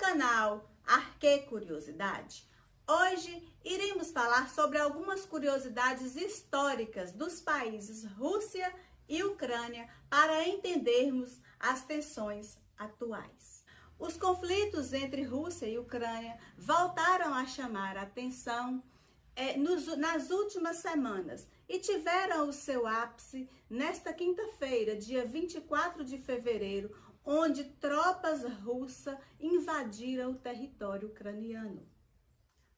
canal Arque Curiosidade. Hoje iremos falar sobre algumas curiosidades históricas dos países Rússia e Ucrânia para entendermos as tensões atuais. Os conflitos entre Rússia e Ucrânia voltaram a chamar a atenção nas últimas semanas e tiveram o seu ápice nesta quinta-feira, dia 24 de fevereiro, onde tropas russas invadiram o território ucraniano.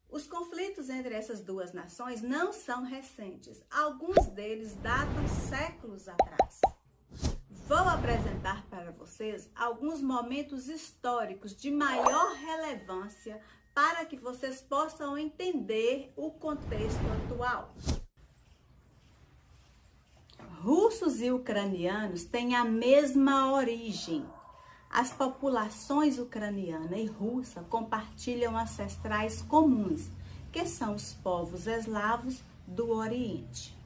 Os conflitos entre essas duas nações não são recentes, alguns deles datam séculos atrás. Vou apresentar para vocês alguns momentos históricos de maior relevância para que vocês possam entender o contexto atual. Russos e ucranianos têm a mesma origem. As populações ucraniana e russa compartilham ancestrais comuns, que são os povos eslavos do Oriente.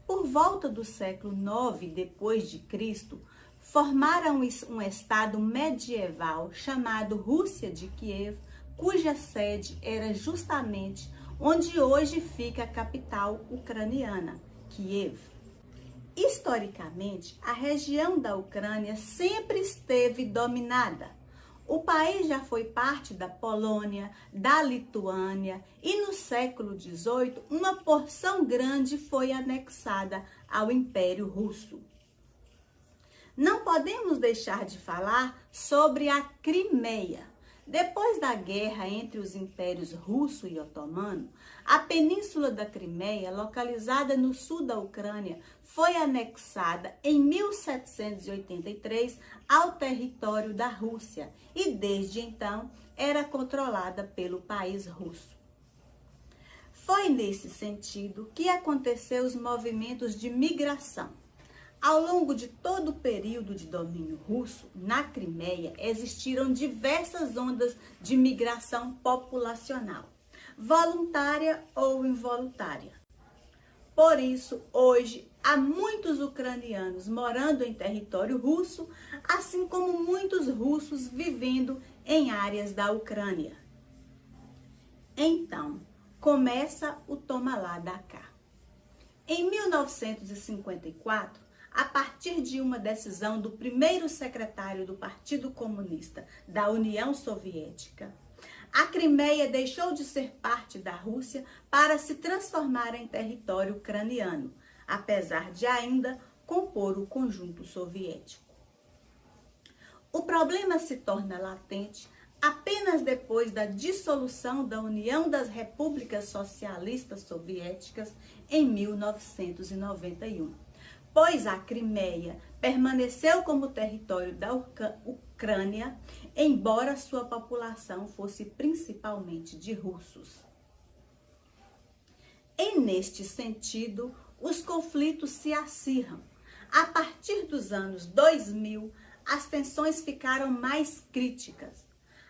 Por volta do século IX d.C., formaram um estado medieval chamado Rússia de Kiev, cuja sede era justamente onde hoje fica a capital ucraniana, Kiev. Historicamente, a região da Ucrânia sempre esteve dominada. O país já foi parte da Polônia, da Lituânia e no século XVIII, uma porção grande foi anexada ao Império Russo. Não podemos deixar de falar sobre a Crimeia. Depois da guerra entre os impérios russo e otomano, a península da Crimeia, localizada no sul da Ucrânia, foi anexada em 1783 ao território da Rússia e desde então era controlada pelo país russo. Foi nesse sentido que aconteceu os movimentos de migração. Ao longo de todo o período de domínio russo, na Crimeia, existiram diversas ondas de migração populacional, voluntária ou involuntária. Por isso, hoje, há muitos ucranianos morando em território russo, assim como muitos russos vivendo em áreas da Ucrânia. Então, começa o toma lá da cá. Em 1954, a partir de uma decisão do primeiro secretário do Partido Comunista da União Soviética, a Crimeia deixou de ser parte da Rússia para se transformar em território ucraniano, apesar de ainda compor o conjunto soviético. O problema se torna latente apenas depois da dissolução da União das Repúblicas Socialistas Soviéticas em 1991. Pois a Crimeia permaneceu como território da Ucrânia, embora sua população fosse principalmente de russos. E neste sentido, os conflitos se acirram. A partir dos anos 2000, as tensões ficaram mais críticas.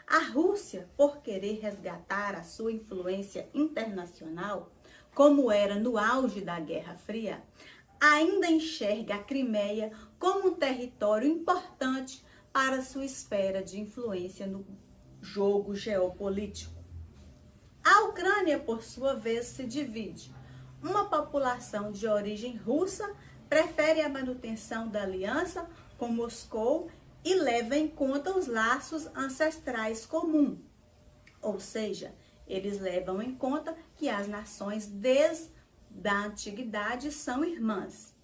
A Rússia, por querer resgatar a sua influência internacional, como era no auge da Guerra Fria, ainda enxerga a Crimeia como um território importante para sua esfera de influência no jogo geopolítico. A Ucrânia, por sua vez, se divide. Uma população de origem russa prefere a manutenção da aliança com Moscou e leva em conta os laços ancestrais comuns. Ou seja, eles levam em conta que as nações desde da antiguidade são irmãs.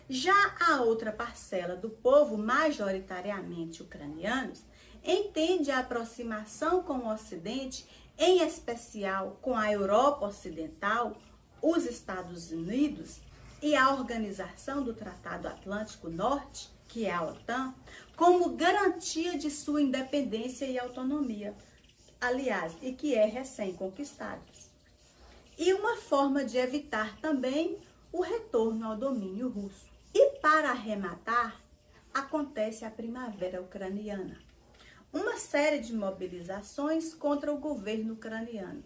Já a outra parcela do povo, majoritariamente ucranianos, entende a aproximação com o Ocidente, em especial com a Europa Ocidental, os Estados Unidos e a Organização do Tratado Atlântico Norte, que é a OTAN, como garantia de sua independência e autonomia, aliás, e que é recém-conquistada. E uma forma de evitar também o retorno ao domínio russo. E para arrematar, acontece a Primavera Ucraniana, uma série de mobilizações contra o governo ucraniano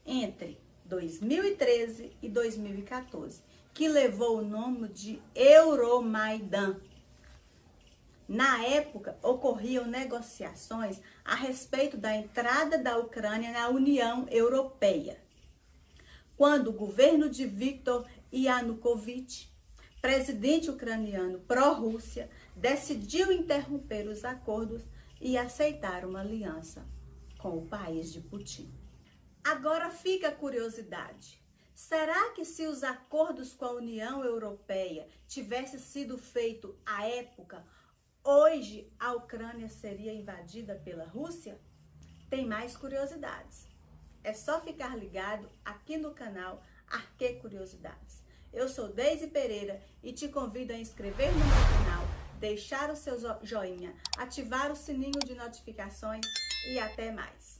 entre 2013 e 2014, que levou o nome de Euromaidan. Na época, ocorriam negociações a respeito da entrada da Ucrânia na União Europeia. Quando o governo de Viktor Yanukovych, presidente ucraniano pró-Rússia, decidiu interromper os acordos e aceitar uma aliança com o país de Putin. Agora fica a curiosidade. Será que se os acordos com a União Europeia tivessem sido feitos à época, hoje a Ucrânia seria invadida pela Rússia? Tem mais curiosidades. É só ficar ligado aqui no canal Arquê Curiosidades. Eu sou Deise Pereira e te convido a inscrever no meu canal, deixar o seu joinha, ativar o sininho de notificações e até mais.